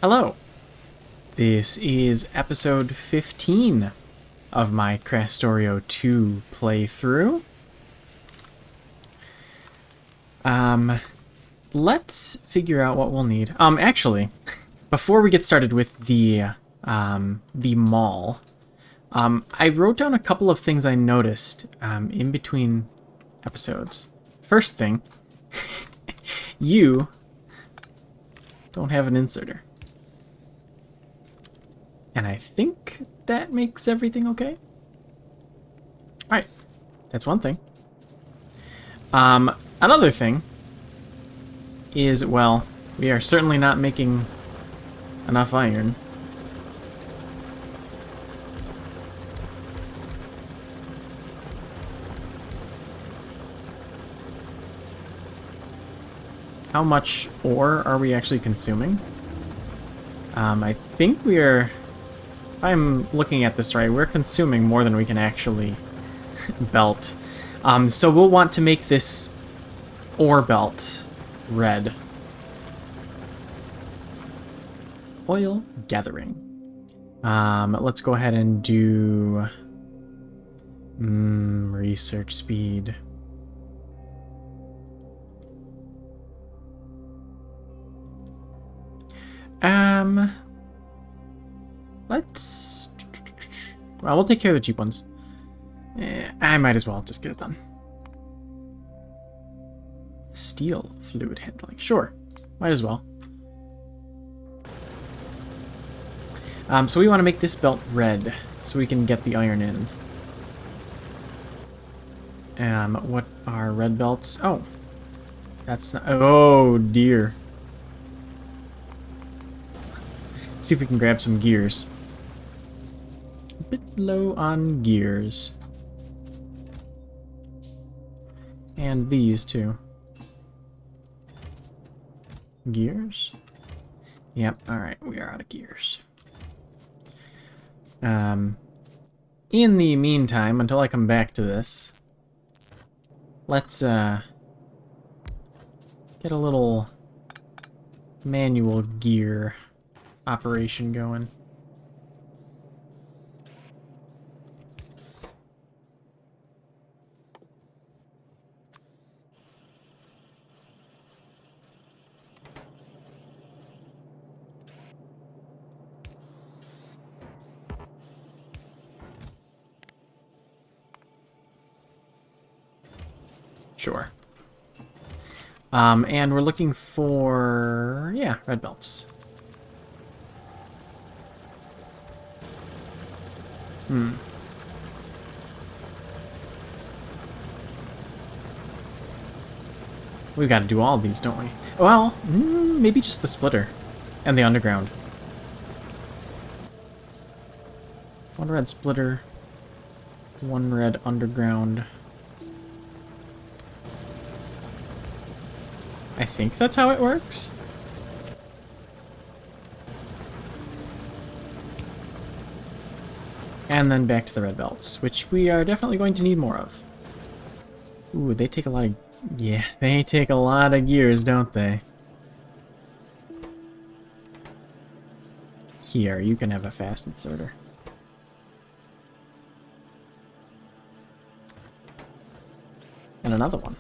Hello. This is episode 15 of my Krastorio 2 playthrough. Let's figure out what we'll need. Actually, before we get started with the mall, I wrote down a couple of things I noticed in between episodes. First thing, you don't have an inserter. And I think that makes everything okay. Alright, that's one thing. Another thing is, well, we are certainly not making enough iron. How much ore are we actually consuming? I think we are, if I'm looking at this right, we're consuming more than we can actually belt. So we'll want to make this ore belt red. Oil gathering. Let's go ahead and do research speed. Well, we'll take care of the cheap ones. I might as well just get it done. Steel fluid handling. Sure. Might as well. So we want to make this belt red so we can get the iron in. What are red belts? Oh. That's not... Oh, dear. Let's see if we can grab some gears. A bit low on gears. And these too. Gears? Yep, alright, we are out of gears. In the meantime, until I come back to this, let's get a little manual gear operation going. Sure. And we're looking for, yeah, red belts. We've got to do all of these, don't we? Well, maybe just the splitter and the underground. One red splitter, one red underground. I think that's how it works. And then back to the red belts, which we are definitely going to need more of. Ooh, they take a lot of... Yeah, they take a lot of gears, don't they? Here, you can have a fast inserter. And another one.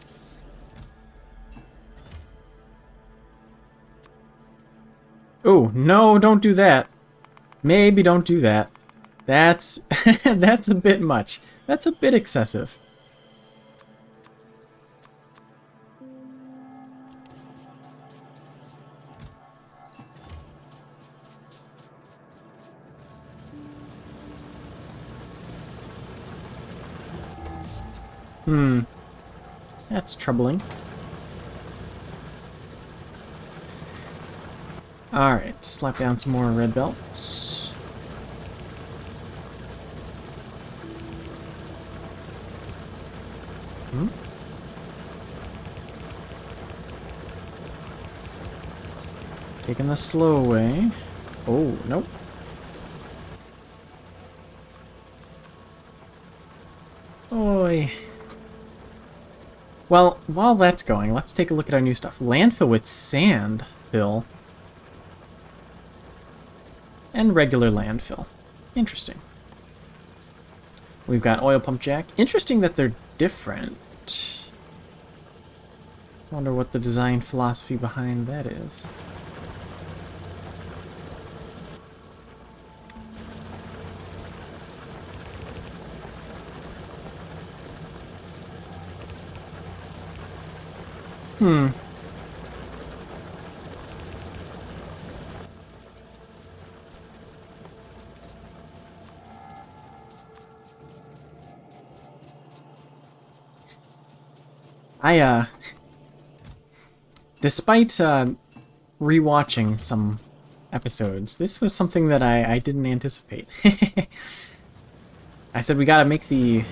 Oh, no, don't do that. Maybe don't do that. That's that's a bit much. That's a bit excessive. That's troubling. Alright, slap down some more red belts. Taking the slow way. Oh, nope. Oi. Well, while that's going, let's take a look at our new stuff. Landfill with sand fill. And regular landfill. Interesting. We've got oil pump jack. Interesting that they're different. Wonder what the design philosophy behind that is. Hmm. Despite rewatching some episodes, this was something that I didn't anticipate. I said we gotta make the,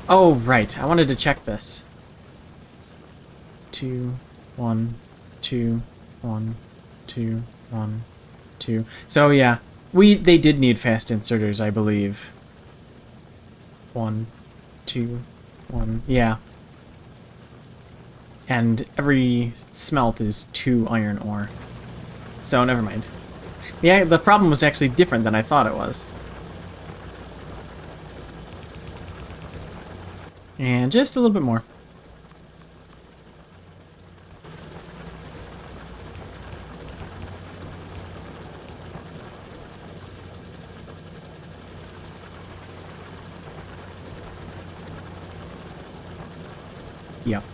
oh, right, I wanted to check this. 2, 1, 2, 1, 2, 1, 2. So yeah, they did need fast inserters, I believe. 1, 2, 1, yeah. And every smelt is 2 iron ore. So, never mind. Yeah, the problem was actually different than I thought it was. And just a little bit more. Yep.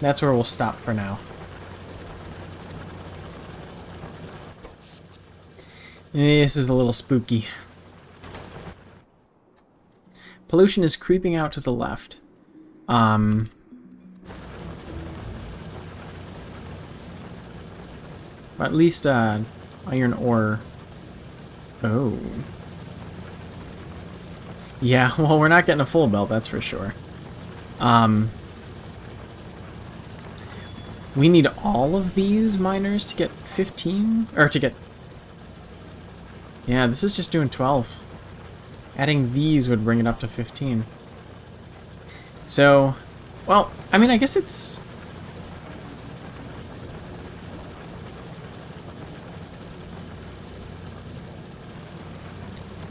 That's where we'll stop for now. This is a little spooky. Pollution is creeping out to the left. At least iron ore. Oh. Yeah, well, we're not getting a full belt, that's for sure. We need all of these miners to get 15, or to get... Yeah, this is just doing 12. Adding these would bring it up to 15. So, well, I mean, I guess it's...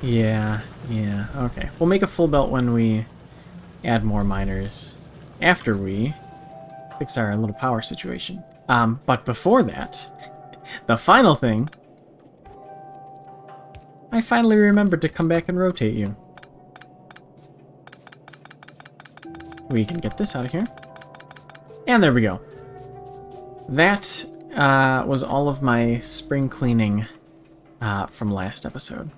Yeah, okay. We'll make a full belt when we add more miners. After we fix our little power situation. But before that, the final thing, I finally remembered to come back and rotate you. We can get this out of here. And there we go. That was all of my spring cleaning from last episode.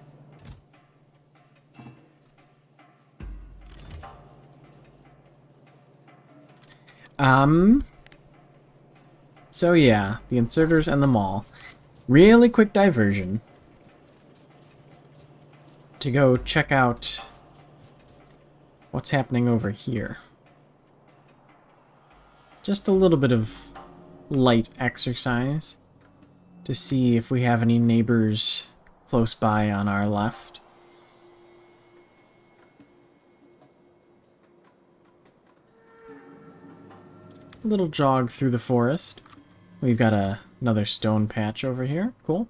So yeah, the inserters and the mall. Really quick diversion to go check out what's happening over here. Just a little bit of light exercise to see if we have any neighbors close by on our left. A little jog through the forest. We've got another stone patch over here. Cool.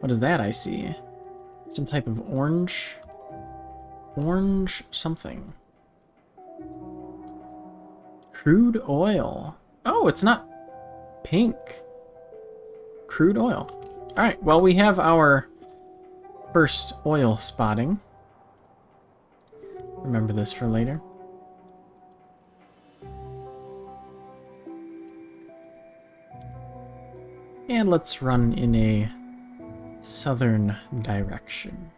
What is that I see? Some type of orange... Orange something. Crude oil. Oh, it's not pink. Crude oil. Alright, well, we have our first oil spotting. Remember this for later. And let's run in a southern direction.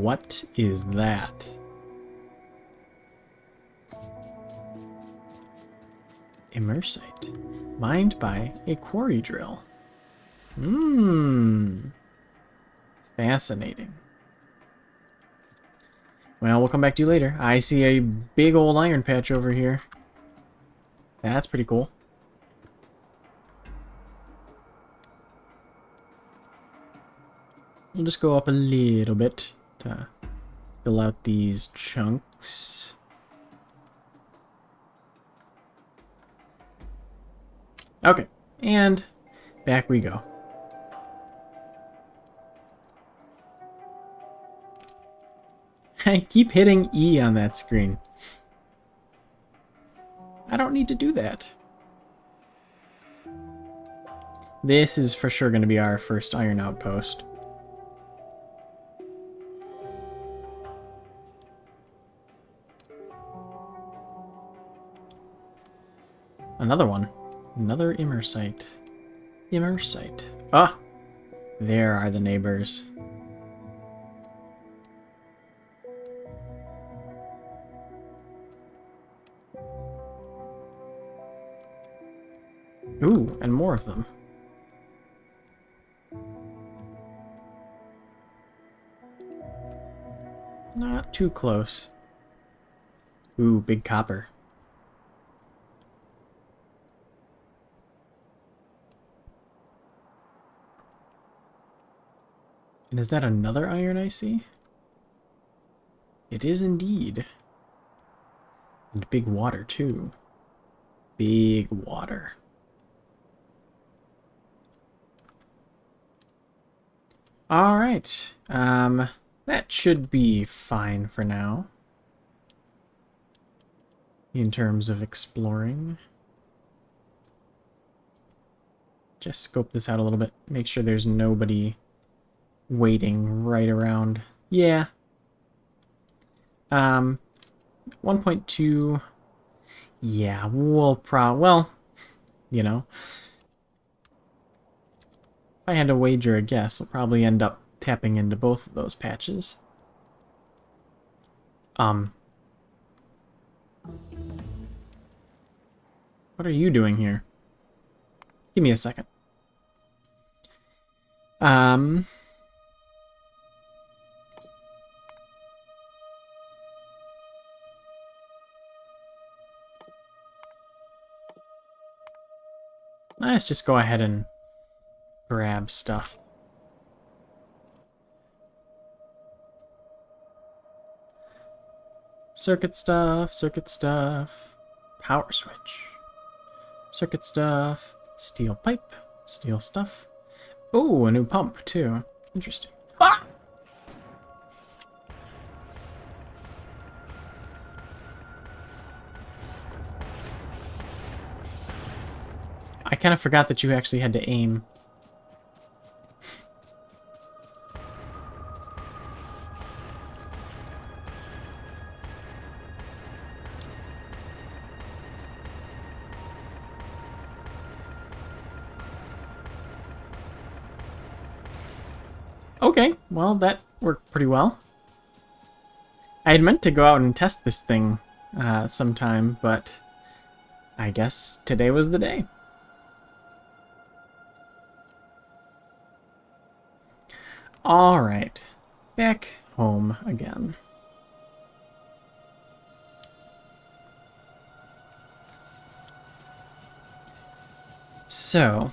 What is that? Immersite. Mined by a quarry drill. Fascinating. Well, we'll come back to you later. I see a big old iron patch over here. That's pretty cool. We'll just go up a little bit to fill out these chunks. Okay, and back we go. I keep hitting E on that screen. I don't need to do that. This is for sure going to be our first iron outpost. Another one. Another immersite. Immersite. Ah! There are the neighbors. Ooh, and more of them. Not too close. Ooh, big copper. And is that another iron I see? It is indeed. And big water, too. Big water. Alright. That should be fine for now. In terms of exploring. Just scope this out a little bit. Make sure there's nobody waiting right around. Yeah. 1.2. Yeah, well, you know. If I had to wager a guess, we'll probably end up tapping into both of those patches. What are you doing here? Give me a second. Let's just go ahead and grab stuff. Circuit stuff, power switch. Circuit stuff, steel pipe, steel stuff. Oh, a new pump, too. Interesting. Ah! I kind of forgot that you actually had to aim. Okay, well, that worked pretty well. I had meant to go out and test this thing sometime, but I guess today was the day. Alright, back home again. So,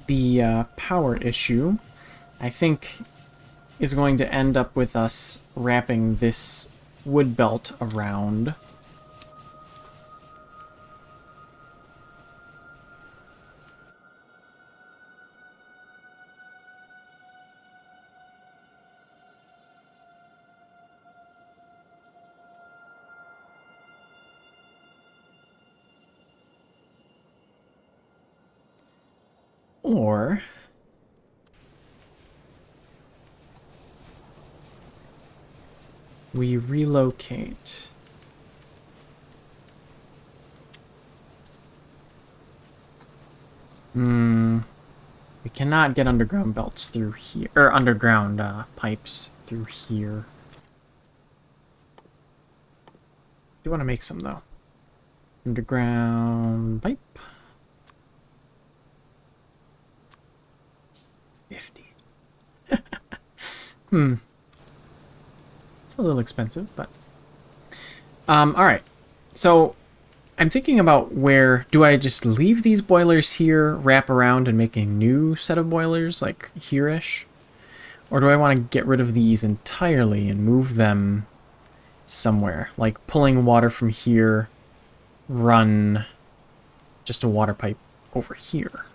the power issue, I think, is going to end up with us wrapping this wood belt around. Or we relocate. We cannot get underground belts through here, or underground pipes through here. Do want to make some though. Underground pipe. 50. It's a little expensive, but alright. So I'm thinking about where, do I just leave these boilers here, wrap around, and make a new set of boilers, like here-ish? Or do I want to get rid of these entirely and move them somewhere? Like pulling water from here, run just a water pipe over here.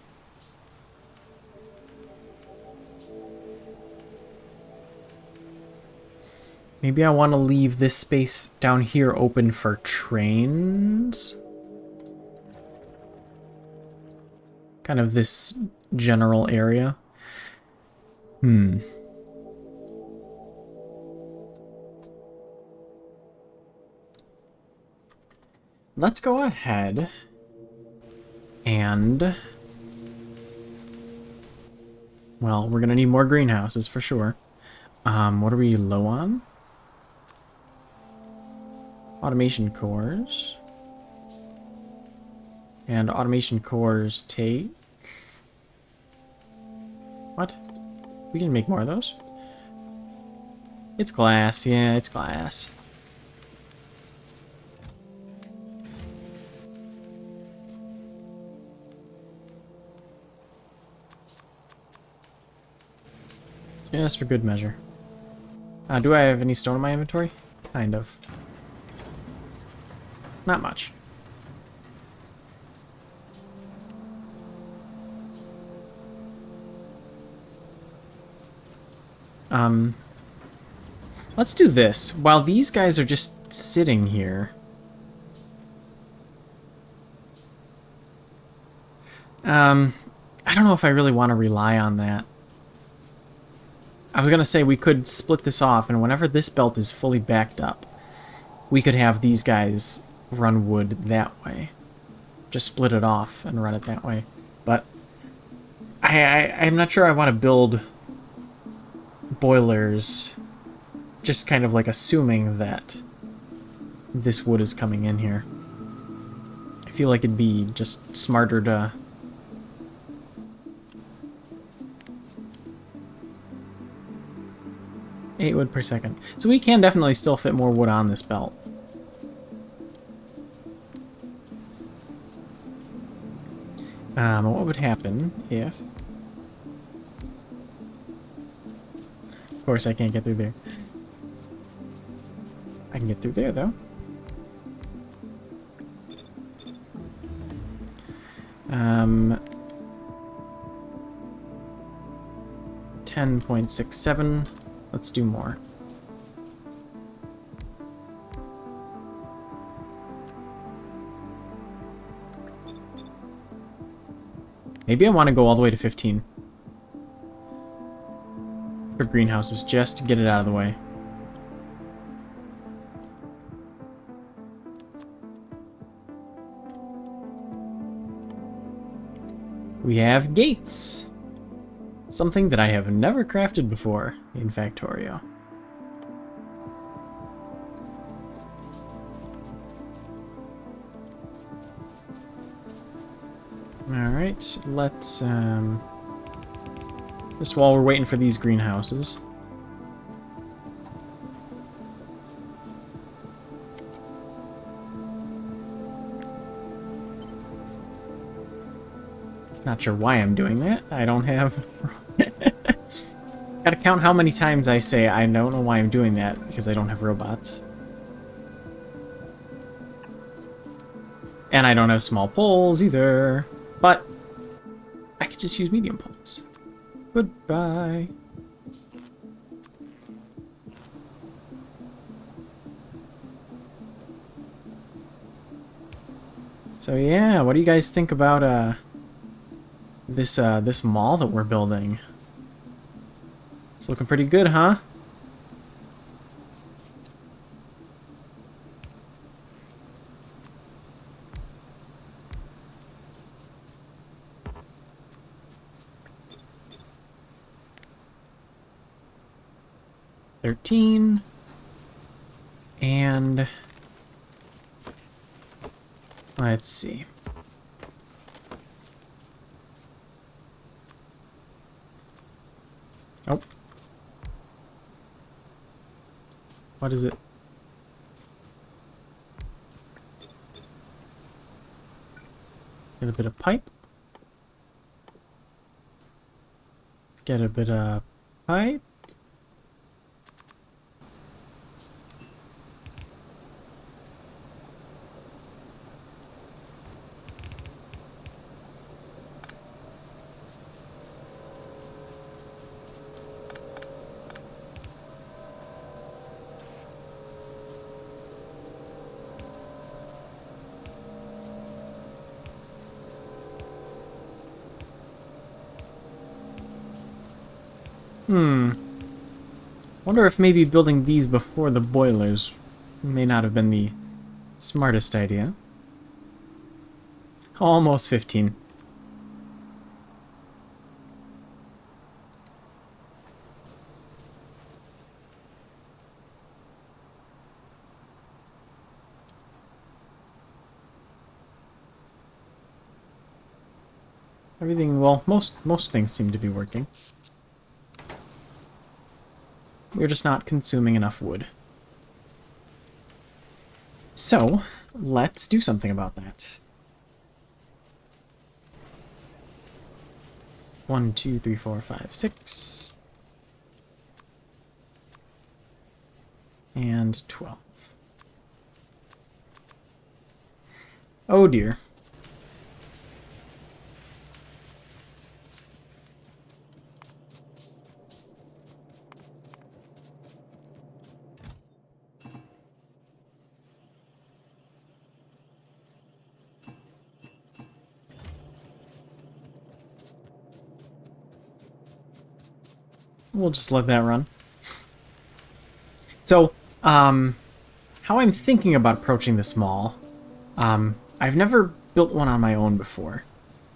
Maybe I want to leave this space down here open for trains? Kind of this general area. Let's go ahead and... well, we're going to need more greenhouses for sure. What are we low on? Automation cores. And automation cores take... what? We can make more of those? It's glass. Yeah, it's glass. Just for good measure. Do I have any stone in my inventory? Kind of. Not much. Let's do this. While these guys are just sitting here... I don't know if I really want to rely on that. I was going to say we could split this off, and whenever this belt is fully backed up, we could have these guys run wood that way. Just split it off and run it that way. But I'm not sure I want to build boilers just kind of like assuming that this wood is coming in here. I feel like it'd be just smarter to... 8 wood per second. So we can definitely still fit more wood on this belt. What would happen if... of course I can't get through there. I can get through there though. 10.67. Let's do more. Maybe I want to go all the way to 15 for greenhouses, just to get it out of the way. We have gates. Something that I have never crafted before in Factorio. Alright, let's, just while we're waiting for these greenhouses. Not sure why I'm doing that. I don't have... Gotta count how many times I say I don't know why I'm doing that, because I don't have robots. And I don't have small poles either. But I could just use medium poles. Goodbye. So yeah, what do you guys think about this mall that we're building? It's looking pretty good, huh? $13 and let's see. Oh. What is it? Get a bit of pipe. Get a bit of pipe. Wonder if maybe building these before the boilers may not have been the smartest idea. Almost 15. Everything, well, most things seem to be working. We're just not consuming enough wood. So, let's do something about that. 1, 2, 3, 4, 5, 6. And 12. Oh dear. We'll just let that run. So, how I'm thinking about approaching this mall, I've never built one on my own before.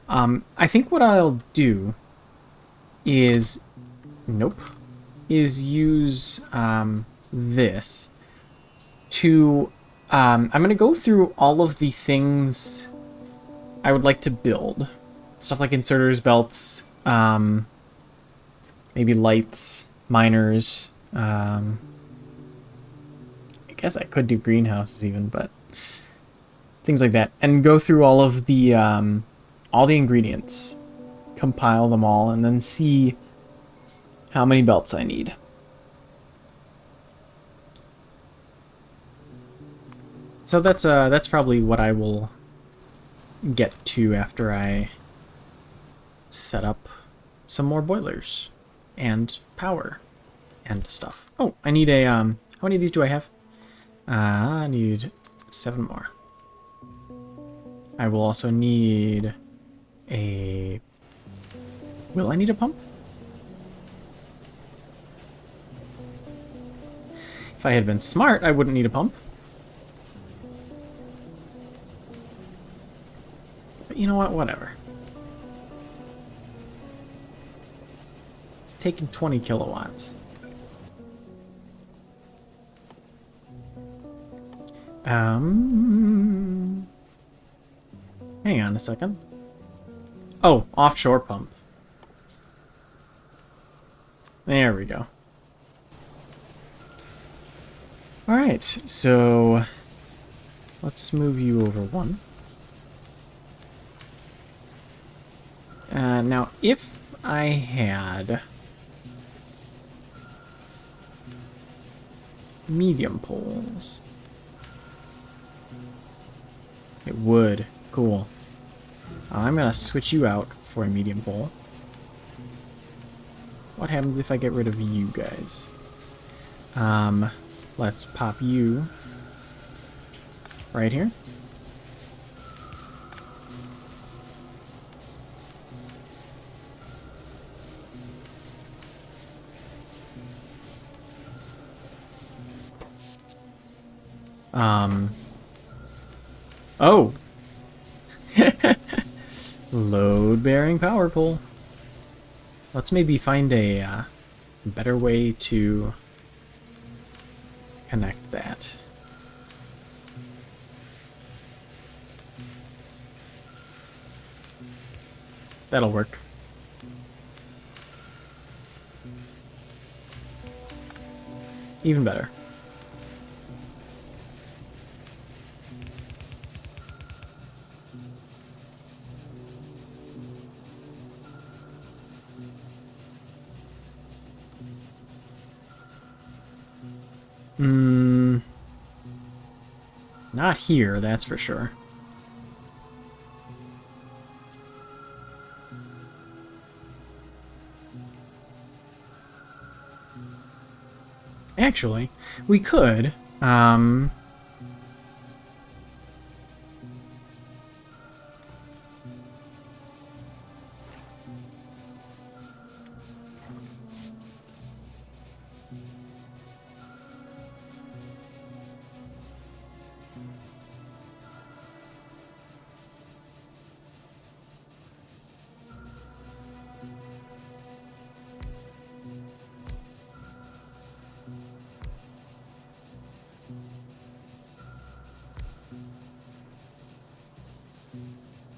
I think what I'll do is, is use this to, I'm going to go through all of the things I would like to build. Stuff like inserters, belts, maybe lights, miners. I guess I could do greenhouses even, but things like that. And go through all the ingredients, compile them all, and then see how many belts I need. So that's probably what I will get to after I set up some more boilers and power and stuff. Oh, I need a how many of these do I have? I need 7 more. I will also need a... Will I need a pump? If I had been smart, I wouldn't need a pump. But you know what? Whatever. It's taking 20 kilowatts. Hang on a second. Oh, offshore pump. There we go. Alright, so let's move you over 1. Now, if I had medium poles, it would. Cool. I'm gonna switch you out for a medium pole. What happens if I get rid of you guys? Let's pop you right here. Oh! Load-bearing power pole. Let's maybe find a better way to connect that. That'll work. Even better. Not here, that's for sure. Actually, we could,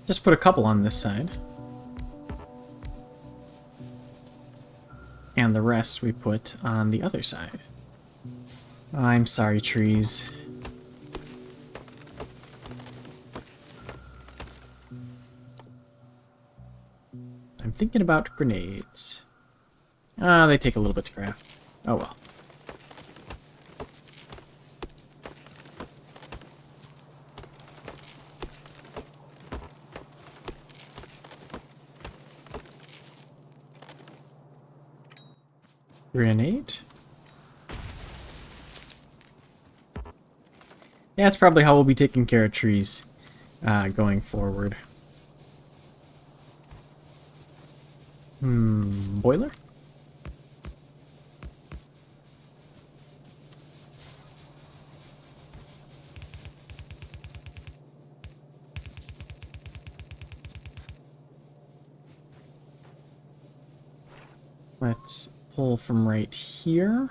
just put a couple on this side. And the rest we put on the other side. I'm sorry, trees. I'm thinking about grenades. They take a little bit to craft. Oh well. Grenade. Yeah, that's probably how we'll be taking care of trees going forward. Boiler? Let's pull from right here.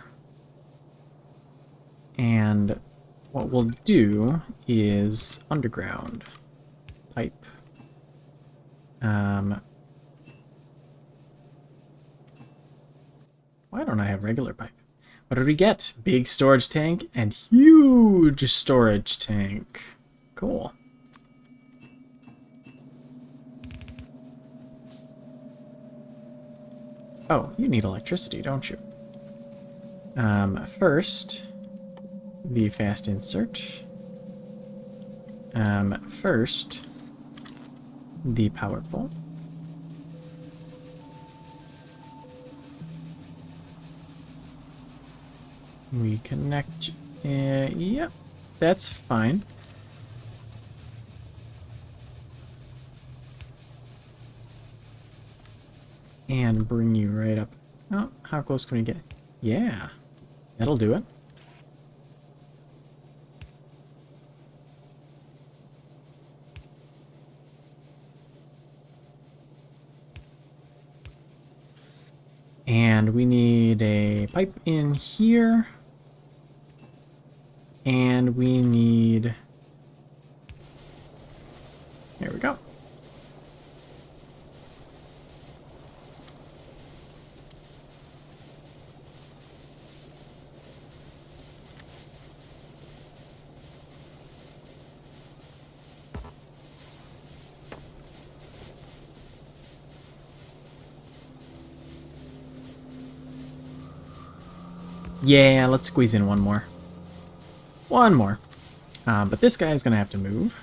And what we'll do is underground pipe. Why don't I have regular pipe? What did we get? Big storage tank and huge storage tank. Cool. Oh, you need electricity, don't you? First, the fast insert. First, the power pole. We connect. Yep, that's fine. And bring you right up. Oh, how close can we get? Yeah, that'll do it. And we need a pipe in here. And we need... There we go. Yeah, let's squeeze in one more. One more. But this guy is going to have to move.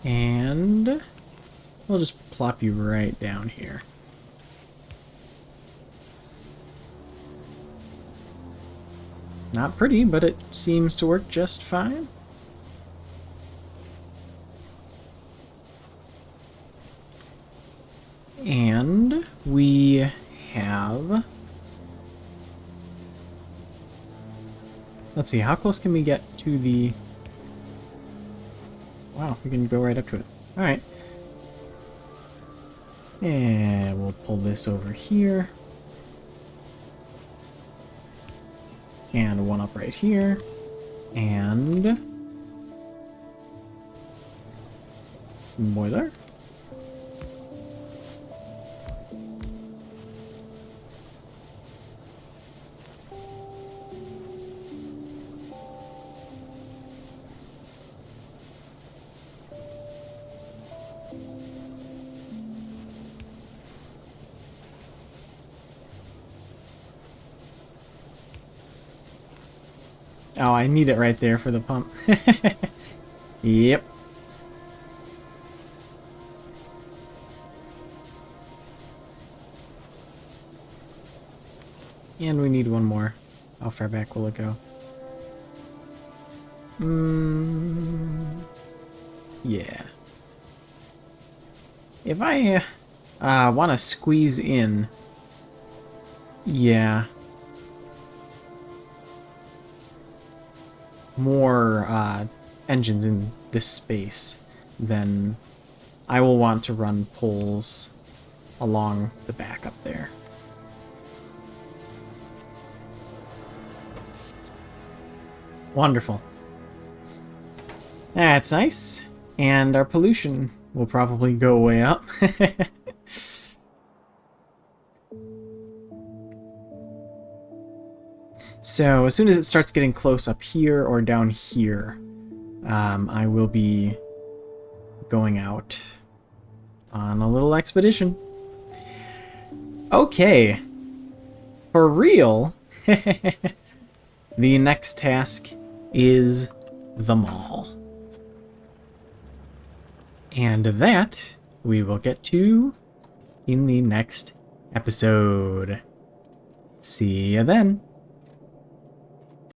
And we'll just plop you right down here. Not pretty, but it seems to work just fine. And we have... Let's see, how close can we get to the... Wow, we can go right up to it. Alright. And we'll pull this over here. And one up right here. And... boiler. Oh, I need it right there for the pump. Yep. And we need one more. How far back will it go? Yeah. If I want to squeeze in, yeah, more engines in this space, then I will want to run poles along the back up there. Wonderful. That's nice. And our pollution will probably go way up. So as soon as it starts getting close up here or down here, I will be going out on a little expedition. Okay. For real, the next task is the mall. And that we will get to in the next episode. See you then.